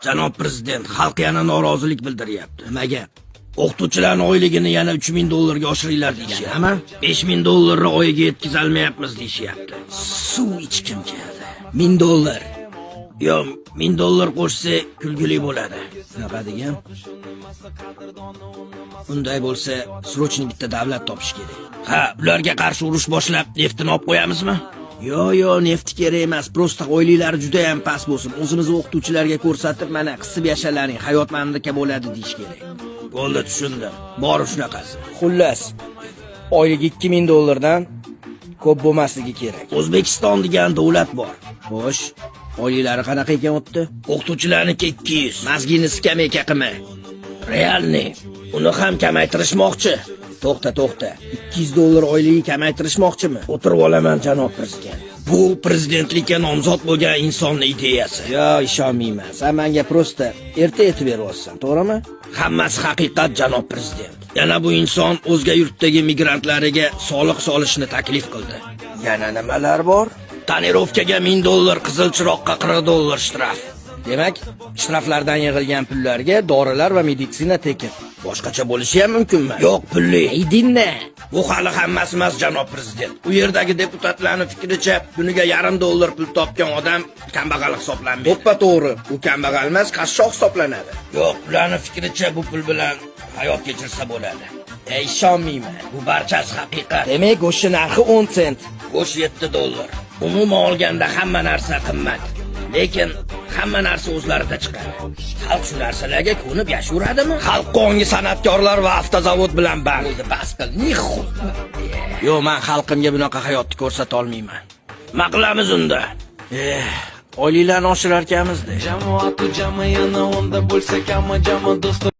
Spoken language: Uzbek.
Janob prezident, xalq yana norozilik bildiryapti. Nimaga? O'qituvchilarning oyligini yana 3000 dollarga oshiringlar deyishyapti. 5000 dollarni oyiga yetkazolmayapmiz deyishyapti. Suv ichkim keldi. 1000 dollar. Yo, 1000 dollar qo'shsa kulgili bo'ladi. Nima degan? Unday bo'lsa, srochni bitta davlat topish kerak. Ha, ularga qarshi urush boshlab, neftini olib qo'yamizmi? Yo, nefti kerak emas, prosta oyliklari juda ham past bo'lsin. O'zimizni o'qituvchilarga ko'rsatib, mana qisib yashalaring, hayot mamlaka bo'ladi deyish kerak. Bo'ldi, tushundim. Bor shunaqasi. Xullas, oylik 2000 dollardan ko'p bo'lmasligi kerak. O'zbekiston degan davlat bor. Xo'sh, oyliklari qanaqa ekan o'tdi? O'qituvchilarniki 200, mazgini skameyka qilma. Realni uni ham kamaytirishmoqchi. To'xta. 200 dollar oyligi kamaytirishmoqchimi? O'tirib olaman, janob prezident. Bu prezidentlikka nomzod bo'lgan insonning ideyasi. Yo, ishonmayman. Sen menga prosta erta aytib beryapsan, to'g'rimi? Hammasi haqiqat, janob prezident. Yana bu inson o'zga yurtdagi migrantlariga soliq solishni taklif qildi. Yana nimalar bor? Tonirovkaga 1000 dollar, qizil chiroqqa 40 dollar shtraf. Demak, shtraflardan yig'ilgan pullarga dorilar va meditsina tekin. Boshqacha bo'lishi ham mumkinmi? Yo'q, pulli. Aydinmi? Bu hali hammasi emas, janob prezident. U yerdagi deputatlarning fikricha, kuniga yarim dollar pul topgan odam kambag'al hisoblanmaydi. To'ppa to'g'ri. U kambag'al emas, qashshoq hisoblanadi. Yo'q, ularning fikricha bu pul bilan hayot kechirsa bo'ladi. Ishonmayman. Bu barchasi haqiqat. Demak, go'sht narxi 10 sent. Go'sht 7 dollar. Umuman olganda hamma narsa qimmat. Lekin hamma narsa o'zlarida chiqadi. Xalq shu narsalarga ko'nib yashayveradimi? Xalq qongi san'atkorlar va avtozavod bilan band. Bas qil, Yo'q, men xalqimga bunaqa hayotni ko'rsata olmayman. Nima qilamiz unda? Oyliklarni oshirar ekanmiz-da. Jamoat jami yana onda bo'lsak, hamma jami do'st